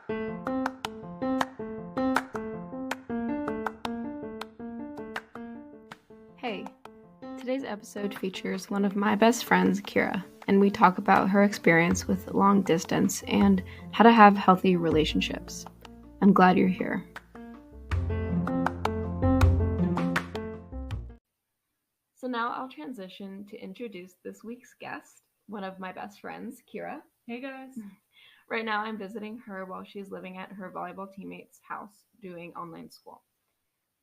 Hey, today's episode features one of my best friends, Kira, and we talk about her experience with long distance and how to have healthy relationships. I'm glad you're here. So now I'll transition to introduce this week's guest, one of my best friends, Kira. Hey guys. Right now I'm visiting her while she's living at her volleyball teammate's house doing online school.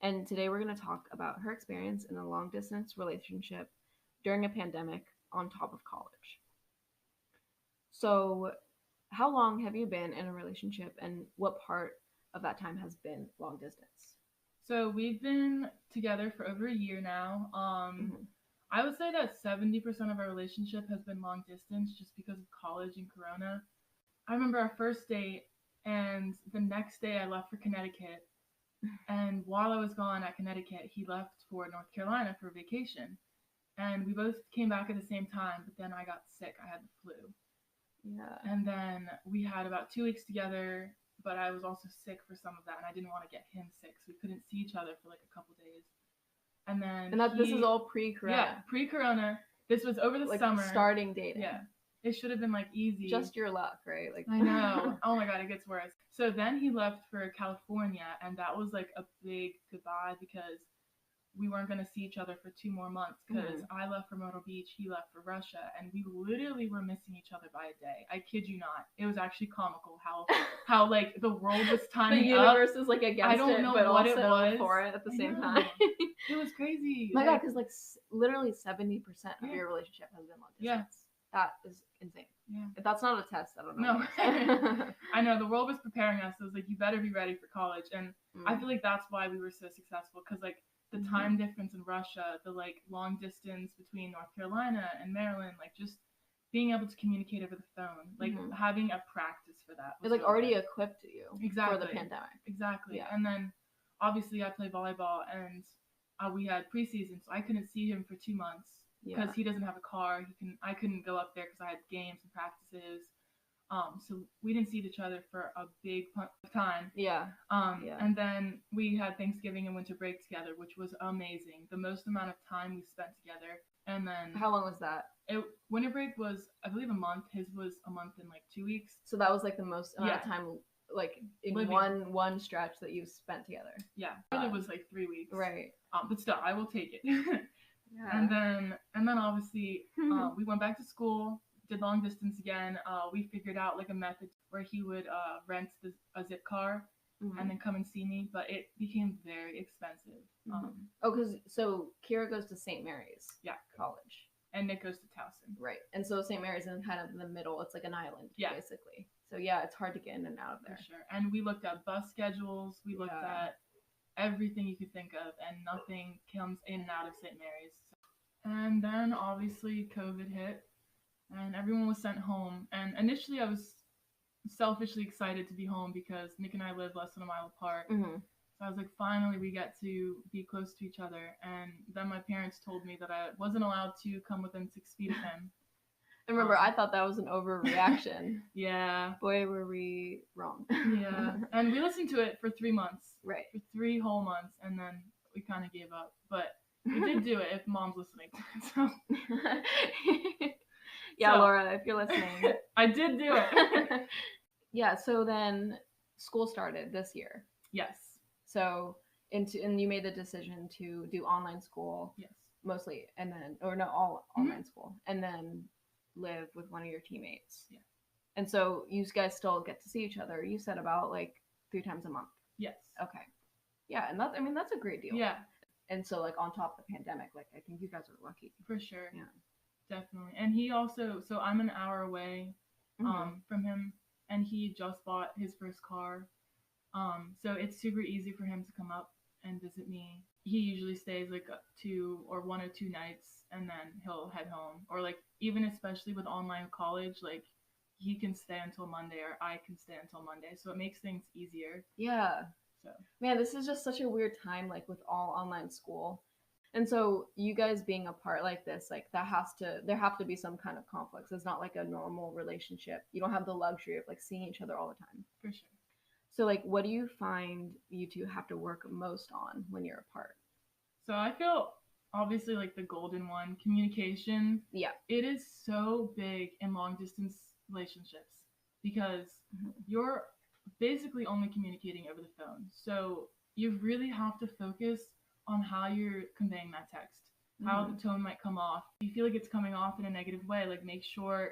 And today we're going to talk about her experience in a long distance relationship during a pandemic on top of college. So, how long have you been in a relationship and what part of that time has been long distance? So we've been together for over a year now. I would say that 70% of our relationship has been long distance just because of college and Corona. I remember our first date, and the next day I left for Connecticut. And while I was gone at Connecticut, he left for North Carolina for vacation. And we both came back at the same time, but then I got sick. I had the flu. Yeah. And then we had about 2 weeks together, but I was also sick for some of that, and I didn't want to get him sick, so we couldn't see each other for like a couple days. And then this is all pre-corona. Yeah, pre-corona. This was over the like summer. Starting dating. Yeah. It should have been like easy. Just your luck, right? Like I know. Oh my god, it gets worse. So then he left for California, and that was like a big goodbye because we weren't going to see each other for 2 more months because I left for Myrtle Beach, he left for Russia, and we literally were missing each other by a day. I kid you not. It was actually comical how like the world was timing the universe is like against I don't know but what also it was for it at the same time. It was crazy. My god, because like literally 70% of Yeah. your relationship has been long distance. Yeah. That is insane. Yeah. If that's not a test, I don't know. No. I know, the world was preparing us. It was like, you better be ready for college. And I feel like that's why we were so successful, because like the time difference in Russia, the like long distance between North Carolina and Maryland, like just being able to communicate over the phone, like having a practice for that. It like already equipped you exactly. for the pandemic. Exactly. Yeah. And then obviously I play volleyball, and we had preseason, so I couldn't see him for 2 months because he doesn't have a car. I couldn't go up there because I had games and practices. So we didn't see each other for a big time. Yeah. And then we had Thanksgiving and winter break together, which was amazing. The most amount of time we spent together. And then how long was that? Winter break was, I believe, a month. His was a month and like 2 weeks. So that was like the most amount of time, like in one stretch that you spent together. Yeah, it was like 3 weeks. Right. But still, I will take it. Yeah. And then obviously we went back to school. Did long distance again. We figured out like a method where he would rent a zip car and then come and see me, but it became very expensive. Because so Kira goes to St. Mary's College. And Nick goes to Towson. Right. And so St. Mary's is kind of in the middle. It's like an island, basically. So yeah, it's hard to get in and out of there. For sure. And we looked at bus schedules. We looked at everything you could think of, and nothing comes in and out of St. Mary's. And then obviously COVID hit. And everyone was sent home. And initially I was selfishly excited to be home because Nick and I live less than a mile apart. So I was like, finally we get to be close to each other. And then my parents told me that I wasn't allowed to come within 6 feet of him. And remember, I thought that was an overreaction. Yeah. Boy, were we wrong. Yeah. And we listened to it for 3 months. Right. For 3 whole months. And then we kind of gave up. But we did do it if mom's listening. So... Yeah, so, Laura, if you're listening. I did do it. Yeah, so then school started this year. Yes. So, and you made the decision to do online school. Yes. Mostly, and then, or no, all online school, and then live with one of your teammates. Yeah. And so you guys still get to see each other. You said about like 3 times a month. Yes. Okay. Yeah, and that's a great deal. Yeah. And so like on top of the pandemic, like I think you guys are lucky. For sure. Yeah. Definitely. And he also, so I'm an hour away from him, and he just bought his first car. So it's super easy for him to come up and visit me. He usually stays like 1 or 2 nights, and then he'll head home. Or like, even especially with online college, like he can stay until Monday or I can stay until Monday. So it makes things easier. Yeah. So man, this is just such a weird time, like with all online school. And so you guys being apart like this, like there have to be some kind of conflicts. It's not like a normal relationship. You don't have the luxury of like seeing each other all the time. For sure. So like, what do you find you two have to work most on when you're apart? So I feel obviously like the golden one, communication. Yeah. It is so big in long distance relationships because you're basically only communicating over the phone. So you really have to focus on how you're conveying that text, how the tone might come off. If you feel like it's coming off in a negative way, like make sure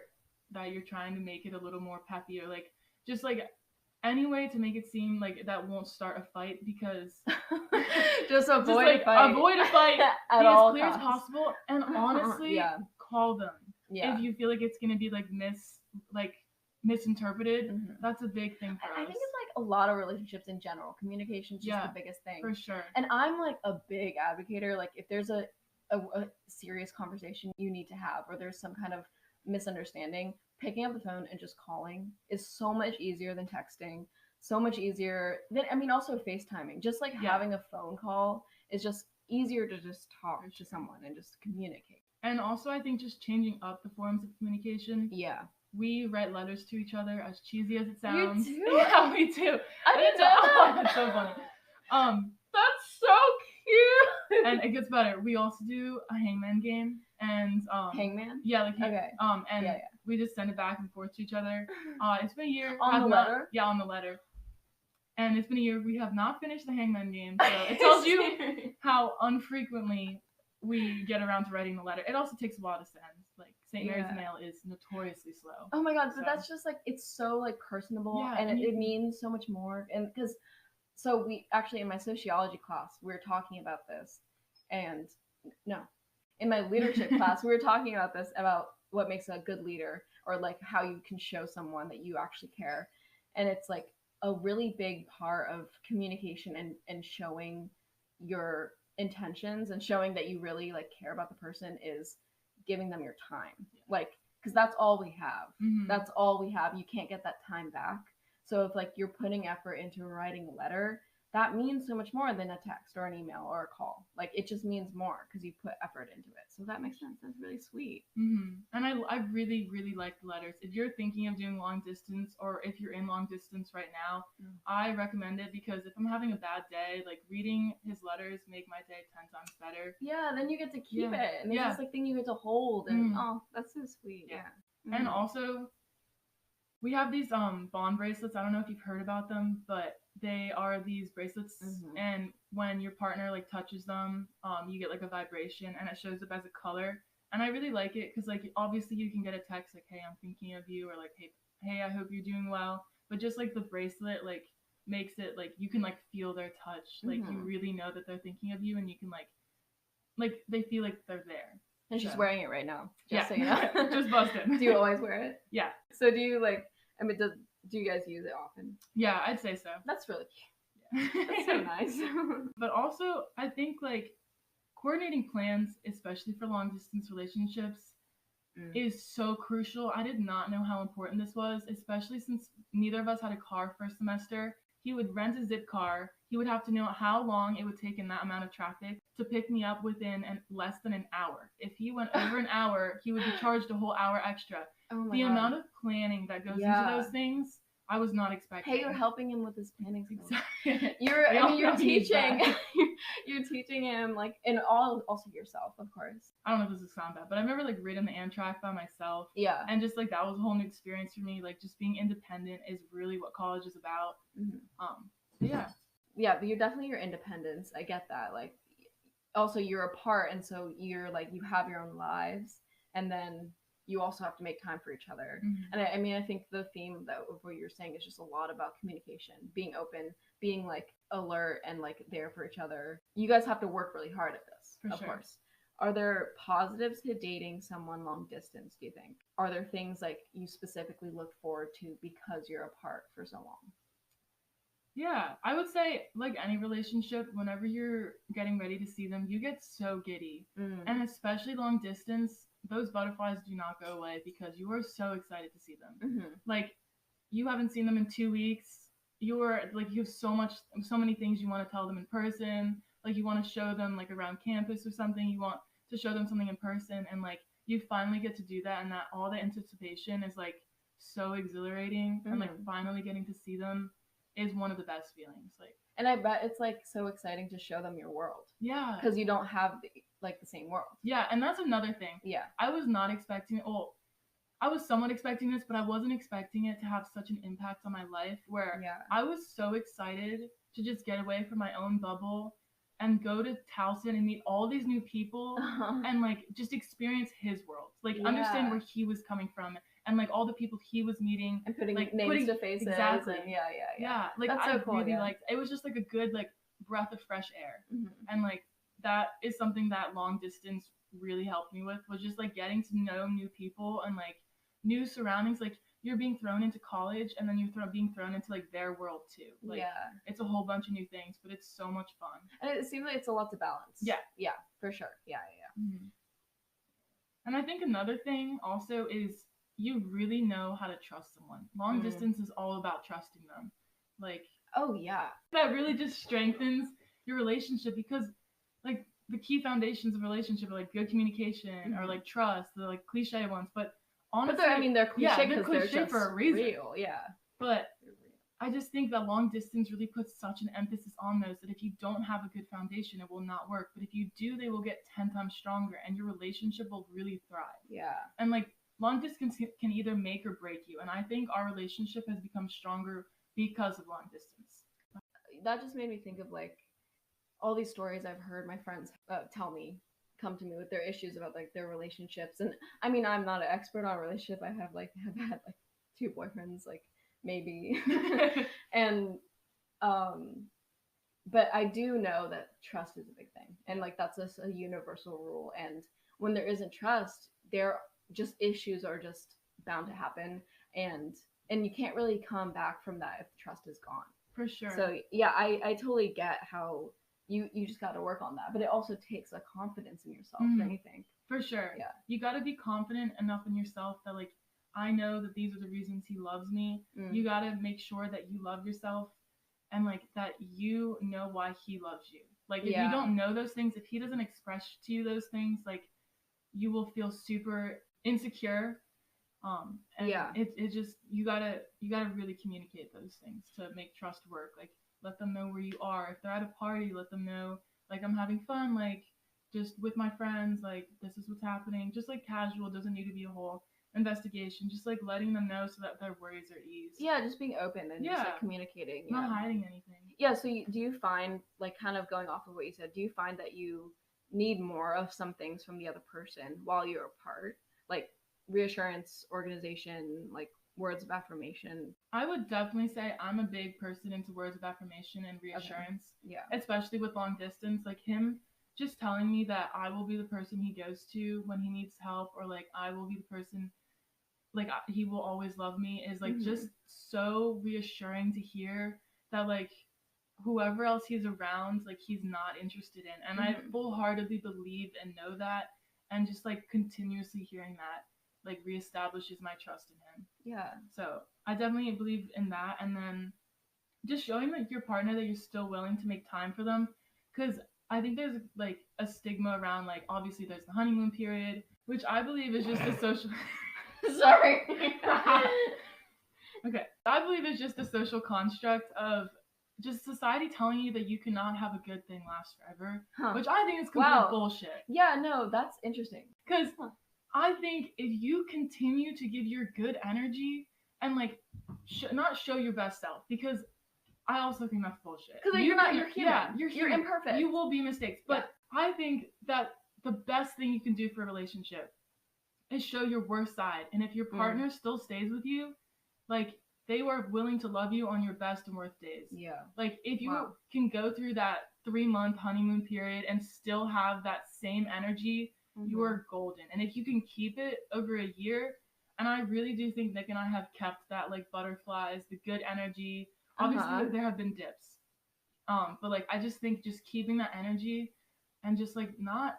that you're trying to make it a little more peppy, or like just like any way to make it seem like that won't start a fight, because just avoid just like a fight. avoid a fight, be At as all clear as costs. possible, and honestly call them if you feel like it's gonna be like misinterpreted. That's a big thing for us. I think it's like a lot of relationships in general. Communication is just the biggest thing. For sure. And I'm like a big advocator. Like if there's a serious conversation you need to have, or there's some kind of misunderstanding, picking up the phone and just calling is so much easier than texting. So much easier than, I mean, also FaceTiming. Just like having a phone call is just easier to just talk to someone and just communicate. And also, I think just changing up the forms of communication. Yeah. We write letters to each other, as cheesy as it sounds. You do? Yeah, we do. I didn't know that. That's so funny. That's so cute. And it gets better. We also do a hangman game, and hangman. Yeah, like okay. And we just send it back and forth to each other. It's been a year. On the letter. Yeah, on the letter. And it's been a year. We have not finished the hangman game, so it tells you how unfrequently we get around to writing the letter. It also takes a while to send. Like St. Mary's mail is notoriously slow. Oh my god, so that's just like, it's so like personable, and it means so much more. And because, so we actually, in my sociology class, we were talking about this, and no, in my leadership class, we were talking about this, about what makes a good leader, or like how you can show someone that you actually care. And it's like a really big part of communication and showing your intentions and showing that you really like care about the person is giving them your time. Like, because that's all we have. That's all we have. You can't get that time back. So if like you're putting effort into writing a letter, that means so much more than a text or an email or a call. Like, it just means more because you put effort into it. So that makes sense. That's really sweet. And I really, really like the letters. If you're thinking of doing long distance, or if you're in long distance right now, I recommend it, because if I'm having a bad day, like reading his letters make my day 10 times better. Yeah, then you get to keep it. And it's just like thing you get to hold. And oh, that's so sweet. Yeah. And also, we have these bond bracelets. I don't know if you've heard about them, but they are these bracelets, and when your partner like touches them, you get like a vibration, and it shows up as a color. And I really like it because like obviously you can get a text like, hey, I'm thinking of you, or like, hey, I hope you're doing well. But just like the bracelet like makes it like you can like feel their touch, like you really know that they're thinking of you, and you can like they feel like they're there. And she's wearing it right now. Just so you know. Just busted. Do you always wear it? Yeah. So do you like, I mean, do you guys use it often? Yeah, I'd say so. That's really cute. Yeah. That's so nice. But also, I think like coordinating plans, especially for long distance relationships, is so crucial. I did not know how important this was, especially since neither of us had a car first semester. He would rent a Zip car. He would have to know how long it would take in that amount of traffic to pick me up within less than an hour. If he went over an hour, he would be charged a whole hour extra. Oh my the God. Amount of planning that goes into those things, I was not expecting. Hey, you're helping him with his planning skills. Exactly. You're teaching. You're teaching him, like, and also yourself, of course. I don't know if this will sound bad, but I remember like reading the Amtrak by myself. Yeah. And just like that was a whole new experience for me. Like just being independent is really what college is about. Yeah. Yeah, but you're definitely your independence. I get that. Like, also you're apart, and so you're like, you have your own lives, and then you also have to make time for each other. And I mean, I think the theme of what you're saying is just a lot about communication, being open, being like alert and like there for each other. You guys have to work really hard at this, of course. Are there positives to dating someone long distance, do you think? Are there things like you specifically look forward to because you're apart for so long? Yeah, I would say like any relationship, whenever you're getting ready to see them, you get so giddy. And especially long distance, those butterflies do not go away because you are so excited to see them. Like, you haven't seen them in 2 weeks. You have so many things you want to tell them in person. Like, you want to show them like around campus or something. You want to show them something in person, and like you finally get to do that, and that all the anticipation is like so exhilarating, and like finally getting to see them is one of the best feelings. Like, and I bet it's like so exciting to show them your world yeah, because you don't have the same world. Yeah, and that's another thing. Yeah. I was not expecting. Well, I was somewhat expecting this, but I wasn't expecting it to have such an impact on my life. Where I was so excited to just get away from my own bubble and go to Towson and meet all these new people and like just experience his world, like understand where he was coming from and like all the people he was meeting and putting like names to faces. Exactly. And yeah. Like that's so cool. Really liked. It was just like a good like breath of fresh air, and like that is something that long distance really helped me with, was just like getting to know new people and like new surroundings. Like you're being thrown into college and then you're being thrown into like their world too. Like it's a whole bunch of new things, but it's so much fun. And it seems like it's a lot to balance. Yeah, for sure. Yeah. Mm-hmm. And I think another thing also is you really know how to trust someone. Long distance is all about trusting them. Like, oh yeah, that really just strengthens your relationship, because like the key foundations of a relationship are like good communication or like trust, the like cliche ones. But honestly, they're cliche because they're just for a reason. Real, yeah. But I just think that long distance really puts such an emphasis on those, that if you don't have a good foundation, it will not work. But if you do, they will get 10 times stronger and your relationship will really thrive. Yeah. And like long distance can either make or break you. And I think our relationship has become stronger because of long distance. That just made me think of like all these stories I've heard my friends come to me with their issues about like their relationships. And I mean, I'm not an expert on relationship. I have had like 2 boyfriends, like maybe. And but I do know that trust is a big thing, and like that's just a universal rule. And when there isn't trust, there just issues are just bound to happen, and you can't really come back from that if trust is gone. For sure. So yeah, I totally get how you just got to work on that, but it also takes a confidence in yourself. Don't you think? For sure. Yeah. You got to be confident enough in yourself that like, I know that these are the reasons he loves me. You got to make sure that you love yourself and like that you know why he loves you. Like if you don't know those things, if he doesn't express to you those things, like you will feel super insecure. And it just, you gotta really communicate those things to make trust work. Like let them know where you are. If they're at a party, let them know like I'm having fun, like just with my friends, like this is what's happening. Just like casual, doesn't need to be a whole investigation, just like letting them know so that their worries are eased. Yeah, just being open and just like communicating. Not hiding anything. Yeah, so do you find, like kind of going off of what you said, do you find that you need more of some things from the other person while you're apart? Like reassurance, organization, like words of affirmation? I would definitely say I'm a big person into words of affirmation and reassurance. Okay. Yeah. Especially with long distance, like him just telling me that I will be the person he goes to when he needs help, or like I will be the person, like he will always love me, is like just so reassuring to hear that like whoever else he's around, like he's not interested in. And I full-heartedly believe and know that, and just like continuously hearing that like reestablishes my trust in him. Yeah. So I definitely believe in that. And then just showing like your partner that you're still willing to make time for them, because I think there's like a stigma around, like obviously there's the honeymoon period, which I believe is just a social Sorry. Okay. I believe it's just a social construct of just society telling you that you cannot have a good thing last forever, which I think is complete bullshit. Yeah, no, that's interesting. Because I think if you continue to give your good energy and like not show your best self, because I also think that's bullshit. Because you're human. Yeah, you're imperfect. You will be mistakes. But I think that the best thing you can do for a relationship is show your worst side. And if your partner still stays with you, like they were willing to love you on your best and worst days. Yeah. Like if you can go through that 3-month honeymoon period and still have that same energy, you are golden. And if you can keep it over a year, and I really do think Nick and I have kept that like butterflies, the good energy. Obviously there have been dips. But like I just think just keeping that energy and just like not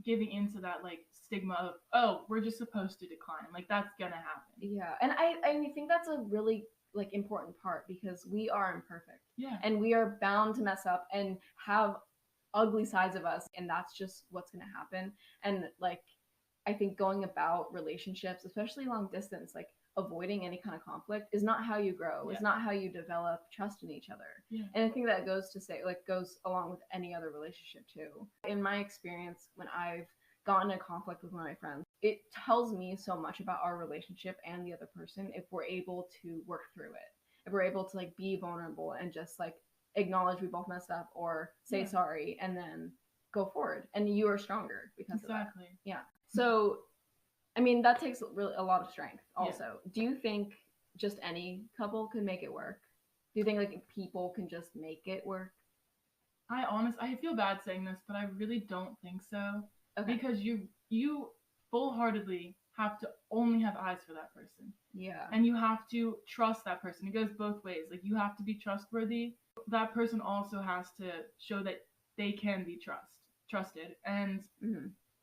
giving into that like stigma of, oh, we're just supposed to decline. Like that's gonna happen. Yeah. And I think that's a really like important part, because we are imperfect. Yeah. And we are bound to mess up and have ugly sides of us, and that's just what's going to happen. And like I think going about relationships, especially long distance, like avoiding any kind of conflict is not how you grow. It's not how you develop trust in each other. Yeah. And I think that goes along with any other relationship too. In my experience, when I've gotten in conflict with one of my friends, it tells me so much about our relationship and the other person if we're able to work through it. If we're able to like be vulnerable and just like acknowledge we both messed up or say sorry and then go forward, and you are stronger because of that. Yeah. So I mean, that takes really a lot of strength also. Do you think just any couple can make it work? Do you think like people can just make it work? I feel bad saying this, but I really don't think so. Okay. Because you full-heartedly have to only have eyes for that person. Yeah. And you have to trust that person. It goes both ways. Like, you have to be trustworthy. That person also has to show that they can be trusted. And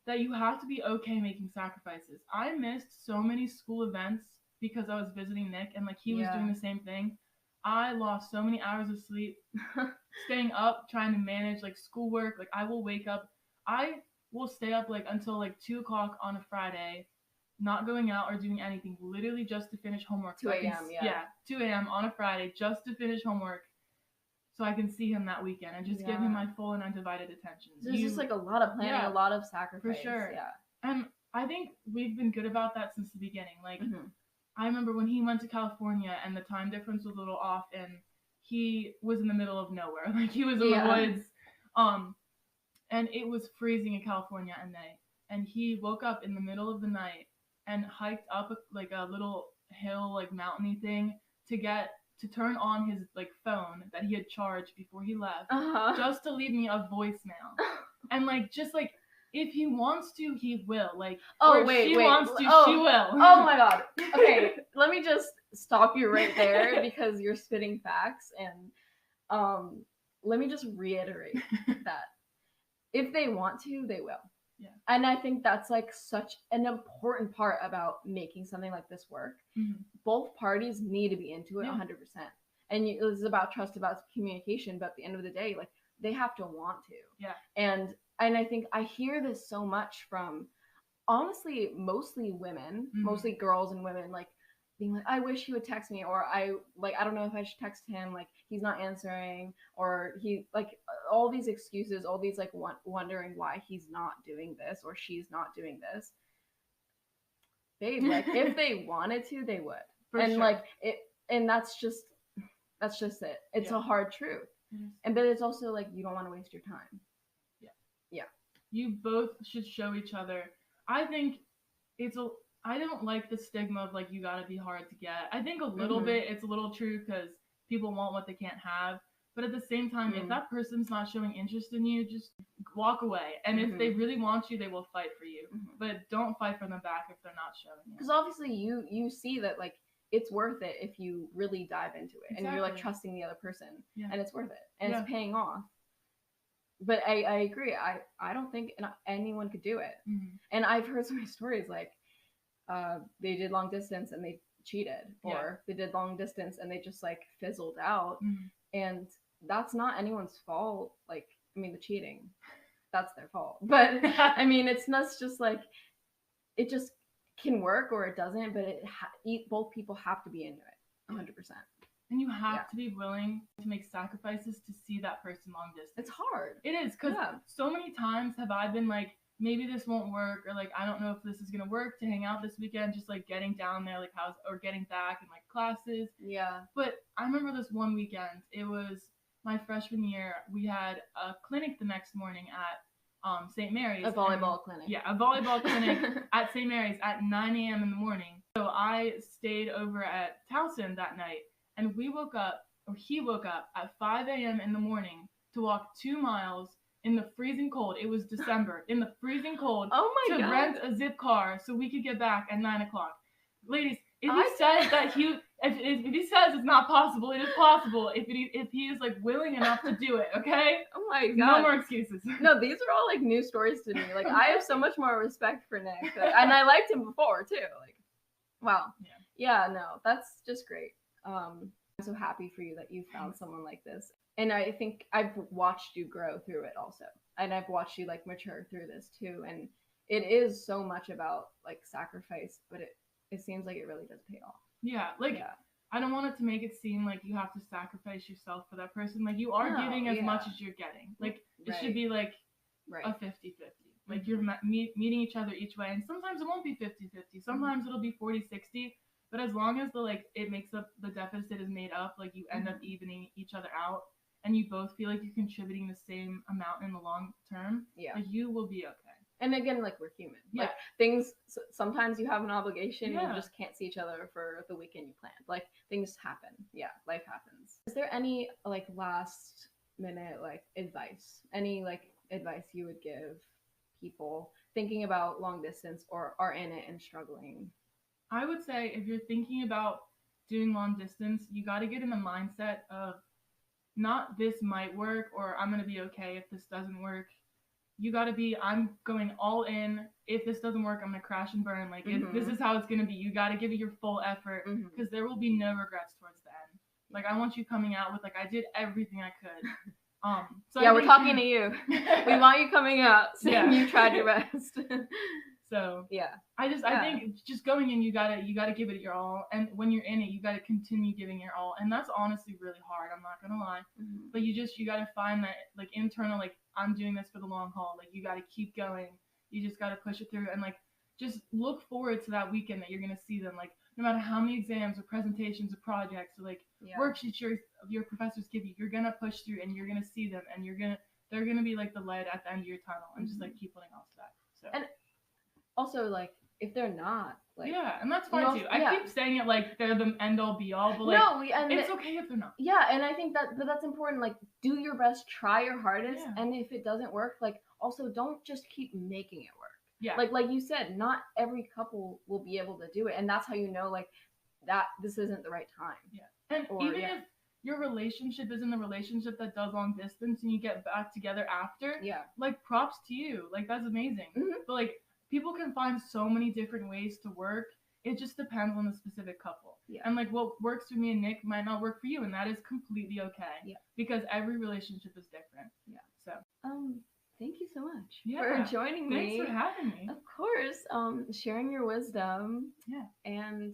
that you have to be okay making sacrifices. I missed so many school events because I was visiting Nick and like he was doing the same thing. I lost so many hours of sleep staying up trying to manage like schoolwork. Like I will wake up, I will stay up like until like 2:00 on a Friday, not going out or doing anything, literally just to finish homework. 2 a.m. Yeah, 2 a.m. on a Friday just to finish homework. So I can see him that weekend and just give him my full and undivided attention. There's just like a lot of planning, a lot of sacrifice. For sure. Yeah. And I think we've been good about that since the beginning. Like, I remember when he went to California and the time difference was a little off and he was in the middle of nowhere. Like, he was in the woods. And it was freezing in California in May. And he woke up in the middle of the night and hiked up like a little hill, like mountainy thing to turn on his like phone that he had charged before he left, just to leave me a voicemail. And like just like if he wants to, he will. Like if she wants to, she will. Oh my god. Okay, let me just stop you right there because you're spitting facts, and let me just reiterate that if they want to, they will. Yeah. And I think that's like such an important part about making something like this work. Both parties need to be into it 100%. And it's about trust, about communication, but at the end of the day, like they have to want to. Yeah. And I think I hear this so much from honestly mostly women, mostly girls and women, like being like, I wish he would text me, or I don't know if I should text him, like he's not answering, or he like all these excuses, all these like wondering why he's not doing this or she's not doing this. Babe, like if they wanted to, they would. Like it, and that's just it. It's a hard truth. And but it's also like you don't want to waste your time. Yeah. You both should show each other. I think I don't like the stigma of like you gotta be hard to get. I think a little bit it's a little true because people want what they can't have. But at the same time, if that person's not showing interest in you, just walk away. And if they really want you, they will fight for you. But don't fight for them back if they're not showing you. Because obviously you see that like it's worth it if you really dive into it and you're like trusting the other person and it's worth it and it's paying off. But I agree. I don't think anyone could do it. And I've heard so many stories like they did long distance and they cheated, or they did long distance and they just like fizzled out. And that's not anyone's fault. Like, I mean, the cheating, that's their fault. But I mean, it's not just like, it just can work or it doesn't, but both people have to be into it 100%. And you have to be willing to make sacrifices to see that person long distance. It's hard. It is, because so many times have I been like, maybe this won't work, or like, I don't know if this is going to work to hang out this weekend, just like getting down there, like or getting back in like classes. Yeah. But I remember this one weekend, it was my freshman year, we had a clinic the next morning at St. Mary's. A volleyball clinic. Yeah, a volleyball clinic at St. Mary's at 9 a.m. in the morning. So I stayed over at Towson that night, and he woke up at 5 a.m. in the morning to walk 2 miles in the freezing cold. It was December, in the freezing cold. Oh my God. To rent a zip car so we could get back at 9 o'clock. Ladies, if he says that if he says it's not possible, it is possible. If he is like willing enough to do it, okay? Oh my God. No more excuses. No, these are all like new stories to me. Like I have so much more respect for Nick, and I liked him before too. Like, wow. Yeah. No, that's just great. I'm so happy for you that you found someone like this. And I think I've watched you grow through it also. And I've watched you like mature through this too. And it is so much about like sacrifice, but it seems like it really does pay off. Yeah, I don't want it to make it seem like you have to sacrifice yourself for that person. Like, you are getting as much as you're getting. Like, it should be like a 50-50. Like, you're meeting each other each way. And sometimes it won't be 50-50. Sometimes it'll be 40-60. But as long as it makes up, the deficit is made up, like, you end up evening each other out, and you both feel like you're contributing the same amount in the long term, like, you will be okay. And again, like, we're human. Yeah. Like, things, sometimes you have an obligation and you just can't see each other for the weekend you planned. Like, things happen. Yeah, life happens. Is there any, like, last minute, like, advice? Any, like, advice you would give people thinking about long distance or are in it and struggling? I would say if you're thinking about doing long distance, you got to get in the mindset of not this might work or I'm going to be okay if this doesn't work. You got to be, I'm going all in. If this doesn't work, I'm going to crash and burn. Like, if this is how it's going to be. You got to give it your full effort because there will be no regrets towards the end. Like, I want you coming out with, like, I did everything I could. So yeah, we're talking to you. We want you coming out saying you tried your best. So yeah, I think just going in, you gotta give it your all, and when you're in it, you gotta continue giving your all, and that's honestly really hard. I'm not gonna lie, but you gotta find that, like, internal, like, I'm doing this for the long haul. Like, you gotta keep going. You just gotta push it through, and, like, just look forward to that weekend that you're gonna see them. Like, no matter how many exams or presentations or projects or, like, worksheets your professors give you, you're gonna push through, and you're gonna see them, and they're gonna be like the light at the end of your tunnel, and just, like, keep holding on to that. So. And also, like, if they're not, like, and that's fine too. I keep saying it like they're the end all be all, but, like, it's okay if they're not. Yeah, and I think that's important. Like, do your best, try your hardest, and if it doesn't work, like, also don't just keep making it work. Yeah. Like you said, not every couple will be able to do it, and that's how you know, like, that this isn't the right time. Yeah. And even if your relationship isn't the relationship that does long distance and you get back together after, like, props to you. Like, that's amazing. But, like, people can find so many different ways to work. It just depends on the specific couple. And, like, what works for me and Nick might not work for you, and that is completely okay. Because every relationship is different. So. Thank you so much for joining me. Thanks for having me. Of course. Sharing your wisdom. And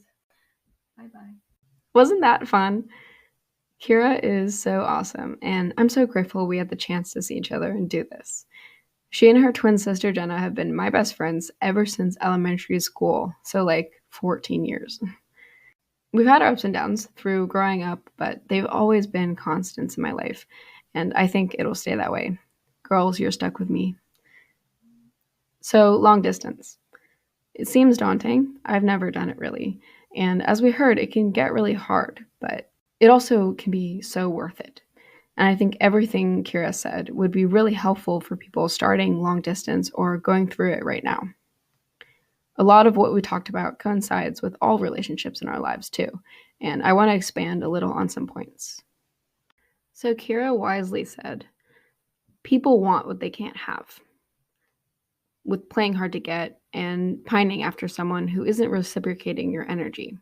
bye-bye. Wasn't that fun? Kira is so awesome, and I'm so grateful we had the chance to see each other and do this. She and her twin sister Jenna have been my best friends ever since elementary school, so like 14 years. We've had our ups and downs through growing up, but they've always been constants in my life, and I think it'll stay that way. Girls, you're stuck with me. So, long distance. It seems daunting. I've never done it really, and as we heard, it can get really hard, but it also can be so worth it. And I think everything Kira said would be really helpful for people starting long distance or going through it right now. A lot of what we talked about coincides with all relationships in our lives too, and I want to expand a little on some points. So Kira wisely said, people want what they can't have. With playing hard to get and pining after someone who isn't reciprocating your energy.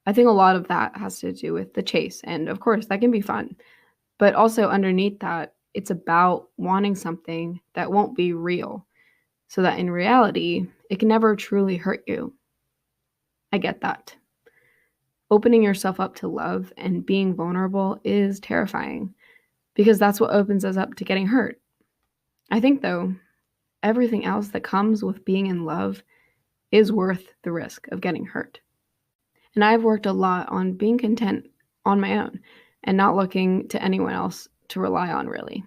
I think a lot of that has to do with the chase, and of course that can be fun. But also underneath that, it's about wanting something that won't be real, so that in reality, it can never truly hurt you. I get that. Opening yourself up to love and being vulnerable is terrifying, because that's what opens us up to getting hurt. I think, though, everything else that comes with being in love is worth the risk of getting hurt. And I've worked a lot on being content on my own, and not looking to anyone else to rely on, really.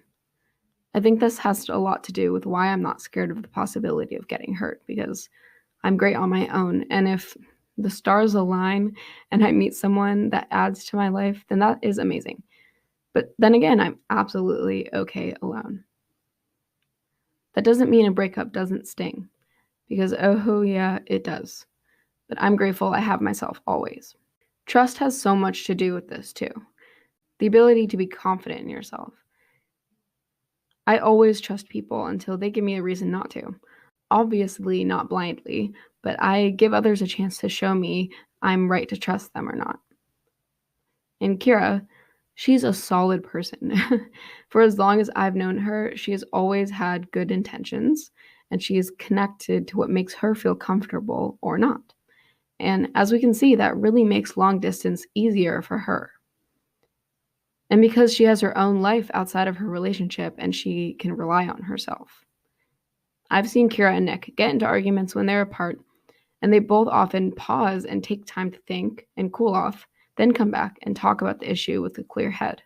I think this has a lot to do with why I'm not scared of the possibility of getting hurt, because I'm great on my own, and if the stars align and I meet someone that adds to my life, then that is amazing. But then again, I'm absolutely okay alone. That doesn't mean a breakup doesn't sting, because oh yeah, it does. But I'm grateful I have myself always. Trust has so much to do with this too. The ability to be confident in yourself. I always trust people until they give me a reason not to. Obviously not blindly, but I give others a chance to show me I'm right to trust them or not. And Kira, she's a solid person. For as long as I've known her, she has always had good intentions, and she is connected to what makes her feel comfortable or not. And as we can see, that really makes long distance easier for her. And because she has her own life outside of her relationship and she can rely on herself. I've seen Kira and Nick get into arguments when they're apart, and they both often pause and take time to think and cool off, then come back and talk about the issue with a clear head.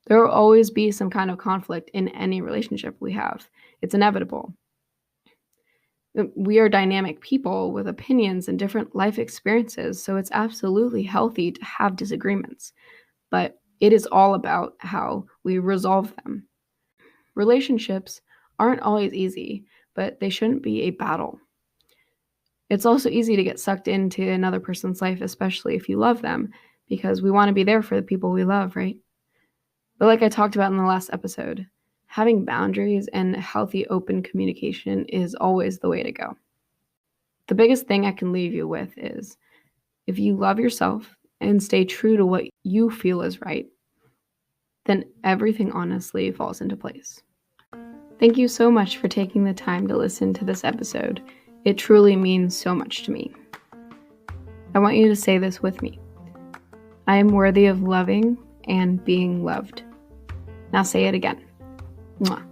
There will always be some kind of conflict in any relationship we have. It's inevitable. We are dynamic people with opinions and different life experiences, so it's absolutely healthy to have disagreements. But it is all about how we resolve them. Relationships aren't always easy, but they shouldn't be a battle. It's also easy to get sucked into another person's life, especially if you love them, because we want to be there for the people we love, right? But like I talked about in the last episode, having boundaries and healthy open communication is always the way to go. The biggest thing I can leave you with is, if you love yourself and stay true to what you feel is right, then everything honestly falls into place. Thank you so much for taking the time to listen to this episode. It truly means so much to me. I want you to say this with me. I am worthy of loving and being loved. Now say it again. Mwah.